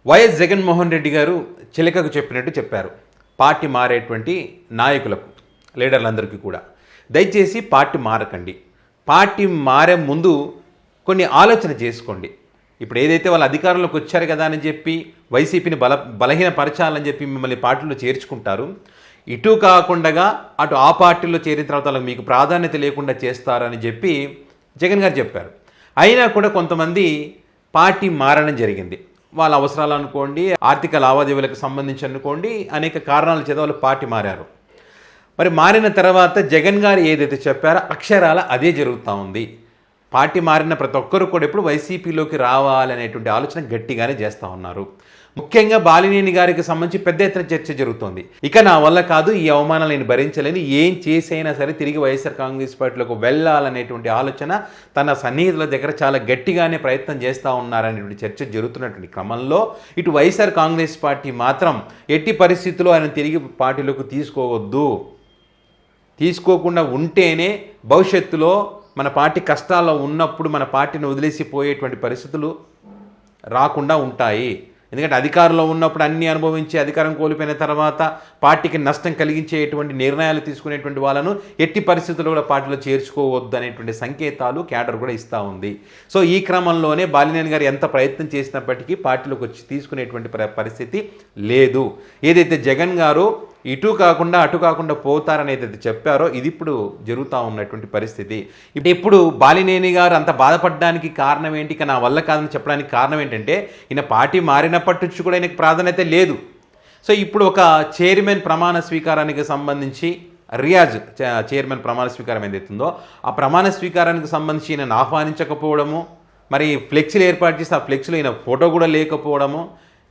YS Jaganmohan Reddy గారు చిలకకు చెప్పినట్టు చెప్పారు. పార్టీ మారేటువంటి నాయకులకు, లీడర్లందరికీ కూడా దయచేసి పార్టీ మారకండి. పార్టీ మారే ముందు కొన్ని ఆలోచన చేసుకోండి. ఇప్పుడు ఏదైతే వాళ్ళు అధికారంలోకి వచ్చారు కదా అని చెప్పి వైసీపీని బలహీనపరచాలని చెప్పి మిమ్మల్ని పార్టీలో చేర్చుకుంటారు. ఇటు కాకుండా అటు ఆ పార్టీలో చేరిన తర్వాత వాళ్ళకి మీకు ప్రాధాన్యత లేకుండా చేస్తారని చెప్పి జగన్ గారు చెప్పారు. అయినా కూడా కొంతమంది పార్టీ మారడం జరిగింది. వాళ్ళ అవసరాలు అనుకోండి, ఆర్థిక లావాదేవీలకు సంబంధించి అనుకోండి, అనేక కారణాల చేత వాళ్ళు పార్టీ మారారు. మరి మారిన తర్వాత జగన్ గారు ఏదైతే చెప్పారో అక్షరాల అదే జరుగుతూ ఉంది. పార్టీ మారిన ప్రతి ఒక్కరు కూడా ఇప్పుడు వైసీపీలోకి రావాలనేటువంటి ఆలోచన గట్టిగానే చేస్తూ ఉన్నారు. ముఖ్యంగా బాలినేని గారికి సంబంధించి పెద్ద ఎత్తున చర్చ జరుగుతోంది. ఇక నా వల్ల కాదు, ఈ అవమానాలు నేను భరించలేని, ఏం చేసైనా సరే తిరిగి వైఎస్ఆర్ కాంగ్రెస్ పార్టీలోకి వెళ్ళాలనేటువంటి ఆలోచన తన సన్నిహితుల దగ్గర చాలా గట్టిగానే ప్రయత్నం చేస్తూ ఉన్నారనేటువంటి చర్చ జరుగుతున్నటువంటి క్రమంలో ఇటు వైఎస్ఆర్ కాంగ్రెస్ పార్టీ మాత్రం ఎట్టి పరిస్థితుల్లో ఆయన తిరిగి పార్టీలోకి తీసుకోకుండా ఉంటేనే భవిష్యత్తులో మన పార్టీ కష్టాల్లో ఉన్నప్పుడు మన పార్టీని వదిలేసిపోయేటువంటి పరిస్థితులు రాకుండా ఉంటాయి. ఎందుకంటే అధికారంలో ఉన్నప్పుడు అన్ని అనుభవించి అధికారం కోల్పోయిన తర్వాత పార్టీకి నష్టం కలిగించేటువంటి నిర్ణయాలు తీసుకునేటువంటి వాళ్ళను ఎట్టి పరిస్థితుల్లో కూడా పార్టీలో చేర్చుకోవద్దు అనేటువంటి సంకేతాలు క్యాడర్ కూడా ఇస్తూ ఉంది. సో ఈ క్రమంలోనే బాలినేని గారు ఎంత ప్రయత్నం చేసినప్పటికీ పార్టీలోకి వచ్చి తీసుకునేటువంటి పరిస్థితి లేదు. ఏదైతే జగన్ గారు ఇటు కాకుండా అటు కాకుండా పోతారని ఏదైతే చెప్పారో ఇది ఇప్పుడు జరుగుతూ ఉన్నటువంటి పరిస్థితి. ఇప్పుడు బాలినేని గారు అంత బాధపడడానికి కారణం ఏంటి? ఇక నా వల్ల కాదని చెప్పడానికి కారణం ఏంటంటే ఈయన పార్టీ మారినప్పటి నుంచి కూడా ఆయనకు ప్రాధాన్యత లేదు. సో ఇప్పుడు ఒక చైర్మన్ ప్రమాణ స్వీకారానికి సంబంధించి రియాజ్ చైర్మన్ ప్రమాణ స్వీకారం ఏదైతుందో ఆ ప్రమాణ స్వీకారానికి సంబంధించి ఈయనను ఆహ్వానించకపోవడము, మరి ఫ్లెక్సీలు ఏర్పాటు చేసి ఆ ఫ్లెక్సీలో ఈయన ఫోటో కూడా లేకపోవడము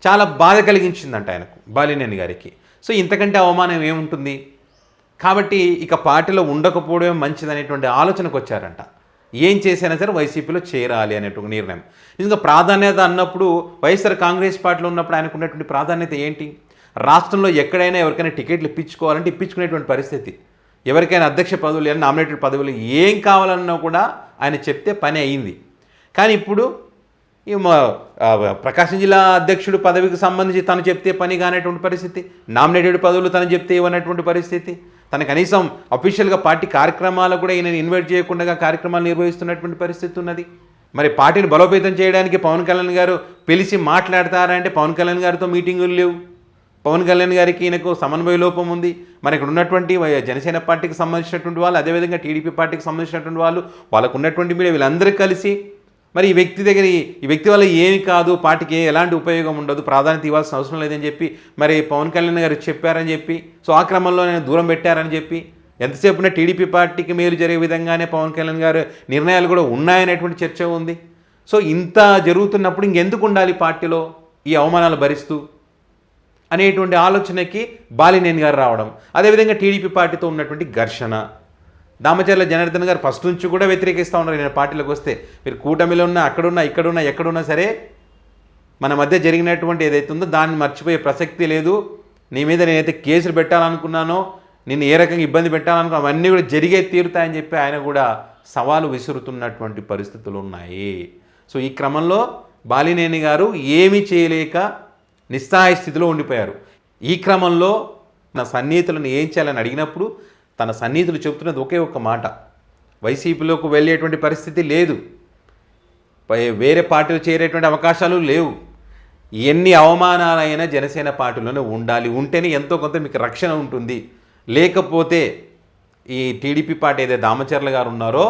చాలా బాధ కలిగించిందంట ఆయనకు, బాలినేని గారికి. సో ఇంతకంటే అవమానం ఏముంటుంది? కాబట్టి ఇక పార్టీలో ఉండకపోవడమే మంచిదనేటువంటి ఆలోచనకు వచ్చారంట. ఏం చేసైనా సరే వైసీపీలో చేరాలి అనేటువంటి నిర్ణయం. ఇంకా ప్రాధాన్యత అన్నప్పుడు వైఎస్ఆర్ కాంగ్రెస్ పార్టీలో ఉన్నప్పుడు ఆయనకు ఉన్నటువంటి ప్రాధాన్యత ఏంటి? రాష్ట్రంలో ఎక్కడైనా ఎవరికైనా టికెట్లు ఇప్పించుకోవాలంటే ఇప్పించుకునేటువంటి పరిస్థితి. ఎవరికైనా అధ్యక్ష పదవులు లేదా నామినేటెడ్ పదవులు ఏం కావాలన్నా కూడా ఆయన చెప్తే పని అయింది. కానీ ఇప్పుడు ప్రకాశం జిల్లా అధ్యక్షుడు పదవికి సంబంధించి తను చెప్తే పని కానటువంటి పరిస్థితి, నామినేటెడ్ పదవులు తను చెప్తే ఇవ్వనటువంటి పరిస్థితి, తన కనీసం అఫీషియల్గా పార్టీ కార్యక్రమాలకు కూడా ఈయన ఇన్వైట్ చేయకుండా కార్యక్రమాలు నిర్వహిస్తున్నటువంటి పరిస్థితి ఉన్నది. మరి పార్టీని బలోపేతం చేయడానికి పవన్ కళ్యాణ్ గారు పిలిచి మాట్లాడతారంటే పవన్ కళ్యాణ్ గారితో మీటింగులు లేవు. పవన్ కళ్యాణ్ గారికి ఈయనకు సమన్వయ లోపం ఉంది. మరి ఇక్కడ ఉన్నటువంటి జనసేన పార్టీకి సంబంధించినటువంటి వాళ్ళు, అదేవిధంగా టీడీపీ పార్టీకి సంబంధించినటువంటి వాళ్ళు, వాళ్ళకు ఉన్నటువంటి మీడియా, వీళ్ళందరూ కలిసి మరి ఈ వ్యక్తి వల్ల ఏమి కాదు, పార్టీకి ఎలాంటి ఉపయోగం ఉండదు, ప్రాధాన్యత ఇవ్వాల్సిన అవసరం లేదని చెప్పి మరి పవన్ కళ్యాణ్ గారు చెప్పారని చెప్పి, సో ఆ క్రమంలో నేను దూరం పెట్టారని చెప్పి, ఎంతసేపున టీడీపీ పార్టీకి మేలు జరిగే విధంగానే పవన్ కళ్యాణ్ గారు నిర్ణయాలు కూడా ఉన్నాయనేటువంటి చర్చ ఉంది. సో ఇంత జరుగుతున్నప్పుడు ఇంకెందుకు ఉండాలి పార్టీలో ఈ అవమానాలు భరిస్తూ అనేటువంటి ఆలోచనకి బాలినేని గారు రావడం, అదేవిధంగా టీడీపీ పార్టీతో ఉన్నటువంటి ఘర్షణ. దామచర్ల జనార్దన్ గారు ఫస్ట్ నుంచి కూడా వ్యతిరేకిస్తూ ఉన్నారు. నేను పార్టీలోకి వస్తే మీరు కూటమిలో ఉన్నా, అక్కడున్నా, ఇక్కడున్నా, ఎక్కడున్నా సరే మన మధ్య జరిగినటువంటి ఏదైతే ఉందో దాన్ని మర్చిపోయే ప్రసక్తి లేదు. నీ మీద నేనైతే కేసులు పెట్టాలనుకున్నానో, నిన్ను ఏ రకంగా ఇబ్బంది పెట్టాలనుకున్నా అవన్నీ కూడా జరిగే తీరుతాయని చెప్పి ఆయన కూడా సవాలు విసురుతున్నటువంటి పరిస్థితులు ఉన్నాయి. సో ఈ క్రమంలో బాలినేని గారు ఏమీ చేయలేక నిస్సహాయ స్థితిలో ఉండిపోయారు. ఈ క్రమంలో నా సన్నిహితులను ఏం చేయాలని అడిగినప్పుడు తన సన్నిహితులు చెబుతున్నది ఒకే ఒక్క మాట, వైసీపీలోకి వెళ్ళేటువంటి పరిస్థితి లేదు, వేరే పార్టీలు చేరేటువంటి అవకాశాలు లేవు, ఎన్ని అవమానాలైనా జనసేన పార్టీలోనే ఉండాలి, ఉంటేనే ఎంతో కొంత మీకు రక్షణ ఉంటుంది, లేకపోతే ఈ టీడీపీ పార్టీ ఏదైతే దామచర్ల గారు ఉన్నారో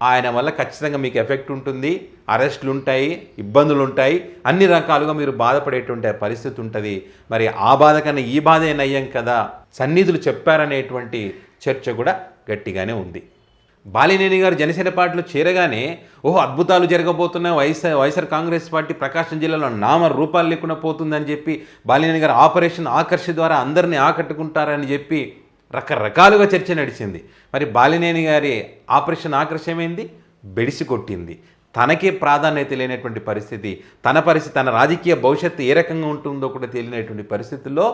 ఆయన వల్ల ఖచ్చితంగా మీకు ఎఫెక్ట్ ఉంటుంది, అరెస్టులు ఉంటాయి, ఇబ్బందులు ఉంటాయి, అన్ని రకాలుగా మీరు బాధపడేటువంటి పరిస్థితి ఉంటుంది. మరి ఆ బాధ కన్నా ఈ బాధ నయ్యం కదా, సన్నిధులు చెప్పారనేటువంటి చర్చ కూడా గట్టిగానే ఉంది. బాలినేని గారు జనసేన పార్టీలో చేరగానే అద్భుతాలు జరగబోతున్నాయి, వైఎస్ఆర్ కాంగ్రెస్ పార్టీ ప్రకాశం జిల్లాలో నామ రూపాలు లేకుండా పోతుందని చెప్పి బాలినేని గారు ఆపరేషన్ ఆకర్ష ద్వారా అందరినీ ఆకట్టుకుంటారని చెప్పి రకరకాలుగా చర్చ నడిచింది. మరి బాలినేని గారి ఆపరేషన్ ఆకర్షమైంది, బెడిసి కొట్టింది. తనకే ప్రాధాన్యత లేనటువంటి పరిస్థితి, తన రాజకీయ భవిష్యత్తు ఏ రకంగా ఉంటుందో కూడా తెలియనటువంటి పరిస్థితుల్లో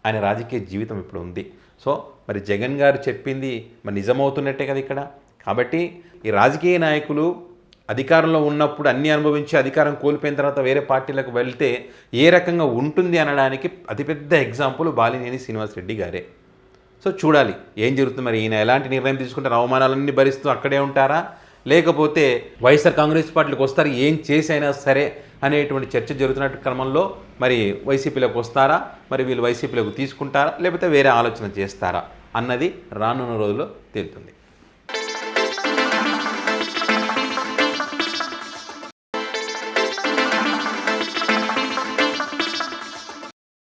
ఆయన రాజకీయ జీవితం ఇప్పుడు ఉంది. సో మరి జగన్ గారు చెప్పింది మరి నిజమవుతున్నట్టే కదా ఇక్కడ. కాబట్టి ఈ రాజకీయ నాయకులు అధికారంలో ఉన్నప్పుడు అన్నీ అనుభవించి అధికారం కోల్పోయిన తర్వాత వేరే పార్టీలకు వెళ్తే ఏ రకంగా ఉంటుంది అనడానికి అతిపెద్ద ఎగ్జాంపుల్ బాలినేని శ్రీనివాసరెడ్డి గారే. సో చూడాలి ఏం జరుగుతుంది, మరి ఈయన ఎలాంటి నిర్ణయం తీసుకుంటారు, అవమానాలన్నీ భరిస్తూ అక్కడే ఉంటారా, లేకపోతే వైఎస్ఆర్ కాంగ్రెస్ పార్టీలకు వస్తారు ఏం చేసైనా సరే అనేటువంటి చర్చ జరుగుతున్న క్రమంలో మరి వైసీపీలోకి వస్తారా, మరి వీళ్ళు వైసీపీలోకి తీసుకుంటారా, లేకపోతే వేరే ఆలోచన చేస్తారా అన్నది రానున్న రోజుల్లో తేలుతుంది.